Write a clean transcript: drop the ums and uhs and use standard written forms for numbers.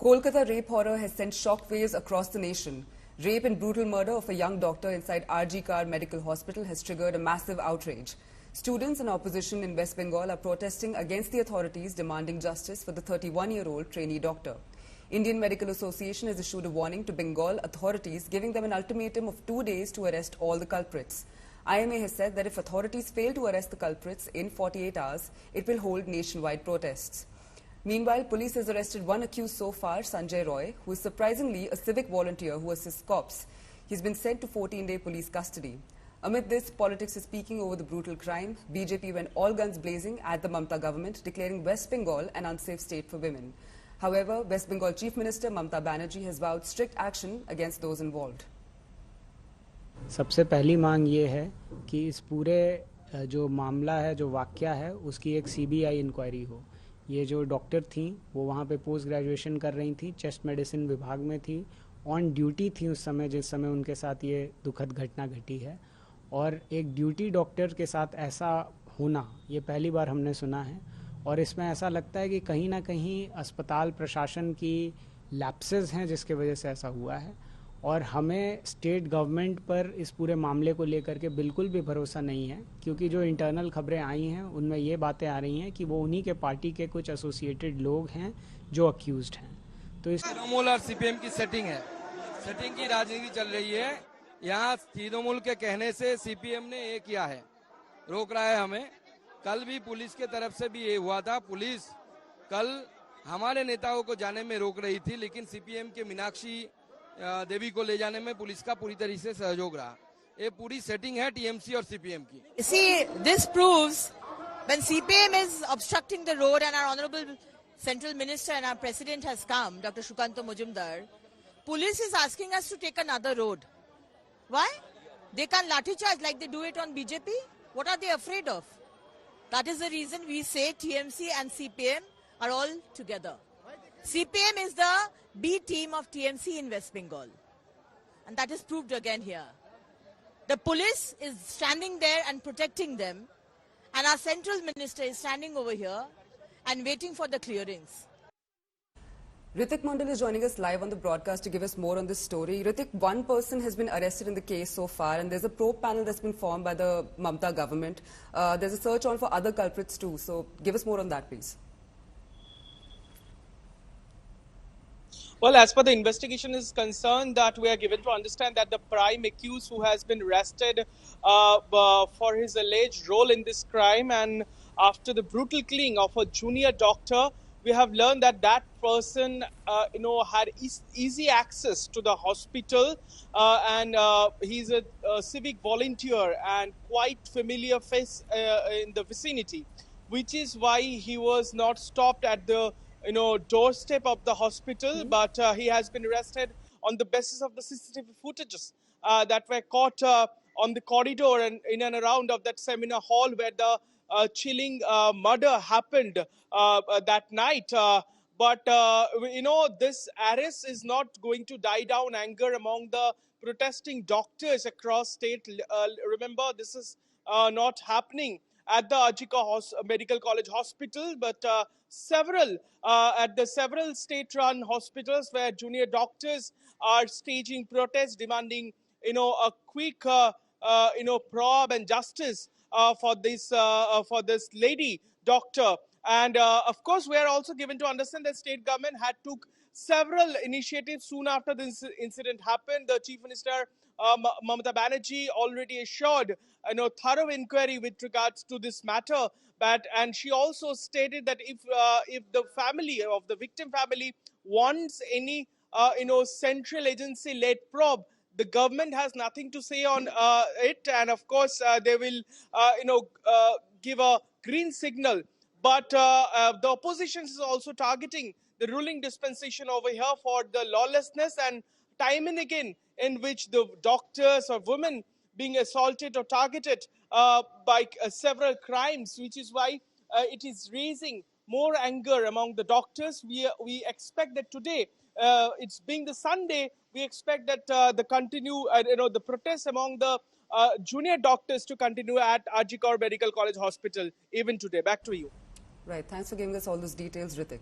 Kolkata rape horror has sent shockwaves across the nation. Rape and brutal murder of a young doctor inside RG Kar Medical Hospital has triggered a massive outrage. Students and opposition in West Bengal are protesting against the authorities demanding justice for the 31-year-old trainee doctor. Indian Medical Association has issued a warning to Bengal authorities, giving them an ultimatum of 2 days to arrest all the culprits. IMA has said that if authorities fail to arrest the culprits in 48 hours, it will hold nationwide protests. Meanwhile, police has arrested one accused so far, Sanjay Roy, who is surprisingly a civic volunteer who assists cops. He's been sent to 14-day police custody. Amid this, politics is speaking over the brutal crime. BJP went all guns blazing at the Mamta government, declaring West Bengal an unsafe state for women. However, West Bengal Chief Minister Mamta Banerjee has vowed strict action against those involved. सबसे पहली मांग ये है कि इस पूरे जो मामला है, जो वाकया है, उसकी एक सीबीआई इंक्वायरी हो। ये जो डॉक्टर थी वो वहाँ पे पोस्ट ग्रेजुएशन कर रही थी, चेस्ट मेडिसिन विभाग में थी, ऑन ड्यूटी थी उस समय जिस समय उनके साथ ये दुखद घटना घटी है। और एक ड्यूटी डॉक्टर के साथ ऐसा होना ये पहली बार हमने सुना है। और इसमें ऐसा लगता है कि कहीं ना कहीं अस्पताल प्रशासन की लैप्सेस हैं जिसके वजह से ऐसा हुआ है। और हमें स्टेट गवर्नमेंट पर इस पूरे मामले को लेकर के बिल्कुल भी भरोसा नहीं है, क्योंकि जो इंटरनल खबरें आई हैं उनमें ये बातें आ रही हैं कि वो उन्हीं के पार्टी के कुछ एसोसिएटेड लोग हैं जो अक्यूज्ड हैं। तो इस तृणमूल और सीपीएम की सेटिंग है, सेटिंग की राजनीति चल रही है। यहाँ तृणमूल के कहने से सीपीएम ने ये किया है, रोक रहा है हमें। कल भी पुलिस के तरफ से भी ये हुआ था। पुलिस कल हमारे नेताओं को जाने में रोक रही थी, लेकिन सीपीएम के मीनाक्षी देवी को ले जाने में पुलिस का पूरी तरीके से सहयोग रहा। ये पूरी सेटिंग है टीएमसी और सीपीएम की। See, this proves when CPM is obstructing the road and our honorable central minister and our president has come, Dr. Sukanta Mujumdar, police is asking us to take another road. Why? They can't lathi charge like they do it on BJP. What are they afraid of? That is the reason we say TMC and CPM are all together. CPM is the B team of TMC in West Bengal. And that is proved again here. The police is standing there and protecting them. And our central minister is standing over here and waiting for the clearings. Ritik Mandal is joining us live on the broadcast to give us more on this story. Ritik, one person has been arrested in the case so far, and there's a probe panel that's been formed by the Mamta government. There's a search on for other culprits too. So give us more on that, please. Well, as per the investigation is concerned, that we are given to understand that the prime accused who has been arrested for his alleged role in this crime, and after the brutal killing of a junior doctor, we have learned that that person, had easy access to the hospital, and he's a civic volunteer and quite familiar face in the vicinity, which is why he was not stopped at the doorstep of the hospital, but he has been arrested on the basis of the CCTV footages that were caught on the corridor and in and around of that seminar hall where the chilling murder happened that night. But this arrest is not going to die down anger among the protesting doctors across state. Remember, this is not happening at the Ajika Medical College Hospital, but at the several state-run hospitals where junior doctors are staging protests, demanding a quick probe and justice for this lady doctor. And of course, we are also given to understand that state government had took several initiatives soon after this incident happened. The Chief Minister Mamata Banerjee already assured thorough inquiry with regards to this matter. And she also stated that if the family of the victim family wants any central agency led probe, the government has nothing to say on it, and of course they will give a green signal. But the opposition is also targeting the ruling dispensation over here for the lawlessness and time and again in which the doctors or women being assaulted or targeted by several crimes, which is why it is raising more anger among the doctors. We expect that today, it's being the Sunday, we expect that the protests among the junior doctors to continue at RG Kar Medical College Hospital even today. Back to you. Right. Thanks for giving us all those details, Ritik.